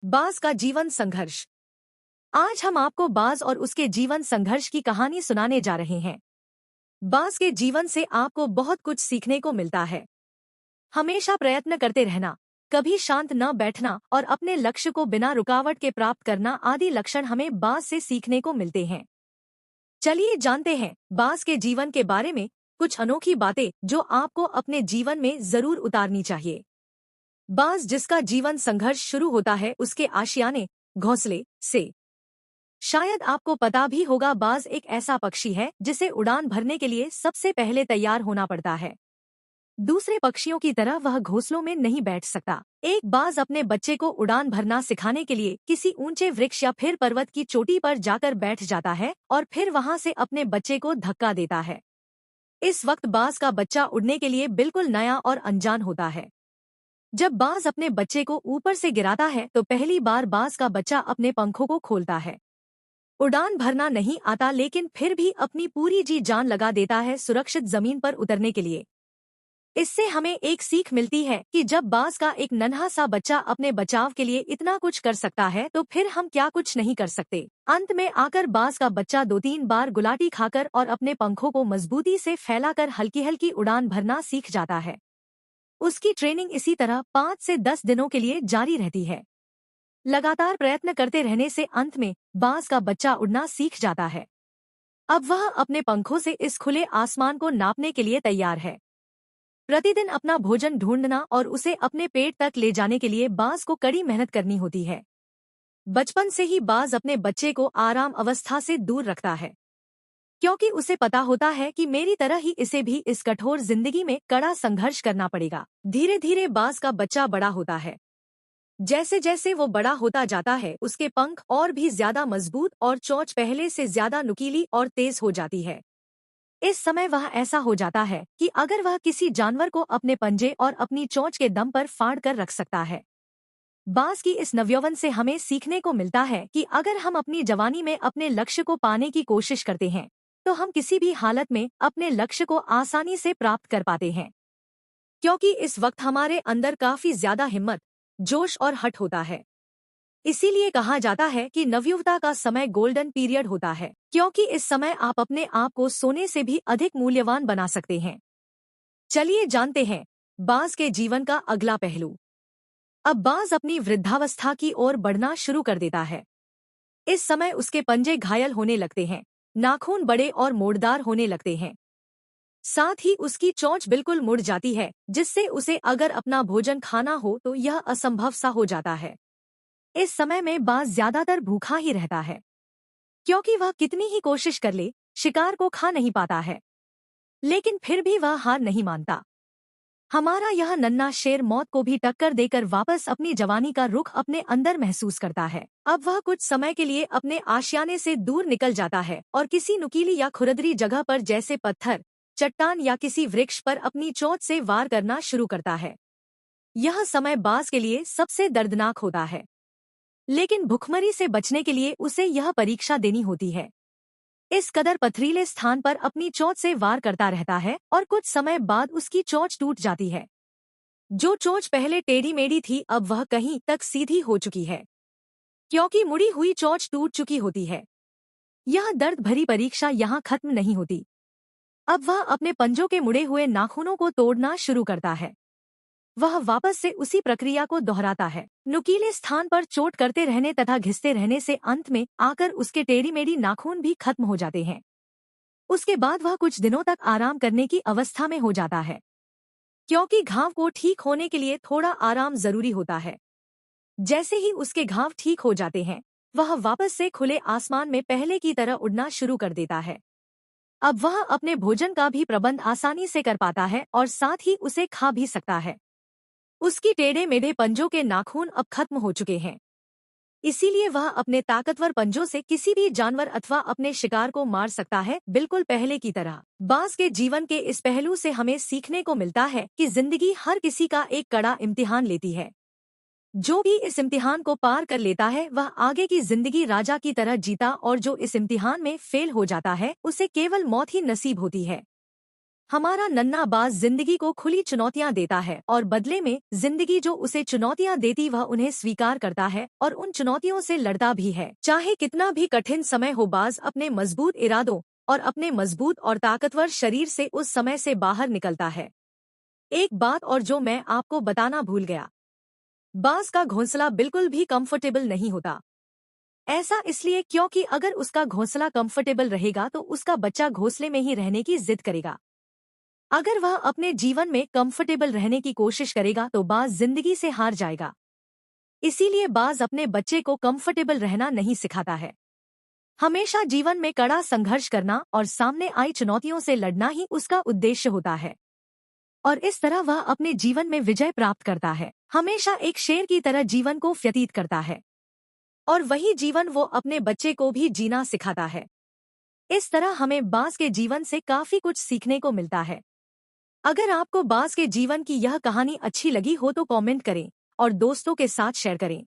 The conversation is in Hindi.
बाज का जीवन संघर्ष। आज हम आपको बाज और उसके जीवन संघर्ष की कहानी सुनाने जा रहे हैं। बाज के जीवन से आपको बहुत कुछ सीखने को मिलता है। हमेशा प्रयत्न करते रहना, कभी शांत न बैठना और अपने लक्ष्य को बिना रुकावट के प्राप्त करना आदि लक्षण हमें बाज से सीखने को मिलते हैं। चलिए जानते हैं बाज के जीवन के बारे में कुछ अनोखी बातें जो आपको अपने जीवन में जरूर उतारनी चाहिए। बाज जिसका जीवन संघर्ष शुरू होता है उसके आशियाने घोंसले से। शायद आपको पता भी होगा बाज एक ऐसा पक्षी है जिसे उड़ान भरने के लिए सबसे पहले तैयार होना पड़ता है। दूसरे पक्षियों की तरह वह घोंसलों में नहीं बैठ सकता। एक बाज अपने बच्चे को उड़ान भरना सिखाने के लिए किसी ऊंचे वृक्ष या फिर पर्वत की चोटी पर जाकर बैठ जाता है और फिर वहां से अपने बच्चे को धक्का देता है। इस वक्त बाज का बच्चा उड़ने के लिए बिल्कुल नया और अनजान होता है। जब बाज अपने बच्चे को ऊपर से गिराता है तो पहली बार बाज का बच्चा अपने पंखों को खोलता है। उड़ान भरना नहीं आता लेकिन फिर भी अपनी पूरी जी जान लगा देता है सुरक्षित जमीन पर उतरने के लिए। इससे हमें एक सीख मिलती है कि जब बाज का एक नन्हा सा बच्चा अपने बचाव के लिए इतना कुछ कर सकता है तो फिर हम क्या कुछ नहीं कर सकते। अंत में आकर बाज का बच्चा 2-3 बार गुलाटी खाकर और अपने पंखों को मजबूती से फैलाकर हल्की हल्की उड़ान भरना सीख जाता है। उसकी ट्रेनिंग इसी तरह 5 से 10 दिनों के लिए जारी रहती है। लगातार प्रयत्न करते रहने से अंत में बाज का बच्चा उड़ना सीख जाता है। अब वह अपने पंखों से इस खुले आसमान को नापने के लिए तैयार है। प्रतिदिन अपना भोजन ढूंढना और उसे अपने पेट तक ले जाने के लिए बाज को कड़ी मेहनत करनी होती है। बचपन से ही बाज अपने बच्चे को आराम अवस्था से दूर रखता है, क्योंकि उसे पता होता है कि मेरी तरह ही इसे भी इस कठोर जिंदगी में कड़ा संघर्ष करना पड़ेगा। धीरे धीरे बाज का बच्चा बड़ा होता है। जैसे जैसे वो बड़ा होता जाता है उसके पंख और भी ज्यादा मजबूत और चोंच पहले से ज्यादा नुकीली और तेज हो जाती है। इस समय वह ऐसा हो जाता है कि अगर वह किसी जानवर को अपने पंजे और अपनी चोंच के दम पर फाड़ कर रख सकता है। बाज की इस नवयौवन से हमें सीखने को मिलता है कि अगर हम अपनी जवानी में अपने लक्ष्य को पाने की कोशिश करते हैं तो हम किसी भी हालत में अपने लक्ष्य को आसानी से प्राप्त कर पाते हैं, क्योंकि इस वक्त हमारे अंदर काफी ज्यादा हिम्मत, जोश और हट होता है। इसीलिए कहा जाता है कि नवयुवता का समय गोल्डन पीरियड होता है, क्योंकि इस समय आप अपने आप को सोने से भी अधिक मूल्यवान बना सकते हैं। चलिए जानते हैं बाज के जीवन का अगला पहलू। अब बाज अपनी वृद्धावस्था की ओर बढ़ना शुरू कर देता है। इस समय उसके पंजे घायल होने लगते हैं, नाखून बड़े और मोड़दार होने लगते हैं। साथ ही उसकी चोंच बिल्कुल मुड़ जाती है, जिससे उसे अगर अपना भोजन खाना हो तो यह असंभव सा हो जाता है। इस समय में बाज ज्यादातर भूखा ही रहता है, क्योंकि वह कितनी ही कोशिश कर ले शिकार को खा नहीं पाता है, लेकिन फिर भी वह हार नहीं मानता। हमारा यह नन्हा शेर मौत को भी टक्कर देकर वापस अपनी जवानी का रुख अपने अंदर महसूस करता है। अब वह कुछ समय के लिए अपने आशियाने से दूर निकल जाता है और किसी नुकीली या खुरदरी जगह पर जैसे पत्थर, चट्टान या किसी वृक्ष पर अपनी चोंच से वार करना शुरू करता है। यह समय बाज के लिए सबसे दर्दनाक होता है, लेकिन भुखमरी से बचने के लिए उसे यह परीक्षा देनी होती है। इस कदर पथरीले स्थान पर अपनी चोंच से वार करता रहता है और कुछ समय बाद उसकी चोंच टूट जाती है। जो चोंच पहले टेढ़ी मेढ़ी थी अब वह कहीं तक सीधी हो चुकी है, क्योंकि मुड़ी हुई चोंच टूट चुकी होती है। यह दर्द भरी परीक्षा यहाँ खत्म नहीं होती। अब वह अपने पंजों के मुड़े हुए नाखूनों को तोड़ना शुरू करता है। वह वापस से उसी प्रक्रिया को दोहराता है, नुकीले स्थान पर चोट करते रहने तथा घिसते रहने से अंत में आकर उसके टेढ़ी मेढ़ी नाखून भी खत्म हो जाते हैं। उसके बाद वह कुछ दिनों तक आराम करने की अवस्था में हो जाता है, क्योंकि घाव को ठीक होने के लिए थोड़ा आराम जरूरी होता है। जैसे ही उसके घाव ठीक हो जाते हैं वह वापस से खुले आसमान में पहले की तरह उड़ना शुरू कर देता है। अब वह अपने भोजन का भी प्रबंध आसानी से कर पाता है और साथ ही उसे खा भी सकता है। उसकी टेढ़े मेढ़े पंजों के नाखून अब खत्म हो चुके हैं, इसीलिए वह अपने ताकतवर पंजों से किसी भी जानवर अथवा अपने शिकार को मार सकता है, बिल्कुल पहले की तरह। बाज के जीवन के इस पहलू से हमें सीखने को मिलता है कि जिंदगी हर किसी का एक कड़ा इम्तिहान लेती है। जो भी इस इम्तिहान को पार कर लेता है वह आगे की जिंदगी राजा की तरह जीता, और जो इस इम्तिहान में फेल हो जाता है उसे केवल मौत ही नसीब होती है। हमारा नन्हा बाज जिंदगी को खुली चुनौतियां देता है और बदले में जिंदगी जो उसे चुनौतियां देती वह उन्हें स्वीकार करता है और उन चुनौतियों से लड़ता भी है। चाहे कितना भी कठिन समय हो, बाज अपने मजबूत इरादों और अपने मजबूत और ताकतवर शरीर से उस समय से बाहर निकलता है। एक बात और जो मैं आपको बताना भूल गया, बाज का घोंसला बिल्कुल भी कंफर्टेबल नहीं होता। ऐसा इसलिए क्योंकि अगर उसका घोंसला कंफर्टेबल रहेगा तो उसका बच्चा घोंसले में ही रहने की जिद करेगा। अगर वह अपने जीवन में कंफर्टेबल रहने की कोशिश करेगा तो बाज जिंदगी से हार जाएगा। इसीलिए बाज अपने बच्चे को कंफर्टेबल रहना नहीं सिखाता है। हमेशा जीवन में कड़ा संघर्ष करना और सामने आई चुनौतियों से लड़ना ही उसका उद्देश्य होता है और इस तरह वह अपने जीवन में विजय प्राप्त करता है। हमेशा एक शेर की तरह जीवन को व्यतीत करता है और वही जीवन वो अपने बच्चे को भी जीना सिखाता है। इस तरह हमें बाज के जीवन से काफी कुछ सीखने को मिलता है। अगर आपको बाज के जीवन की यह कहानी अच्छी लगी हो तो कमेंट करें और दोस्तों के साथ शेयर करें।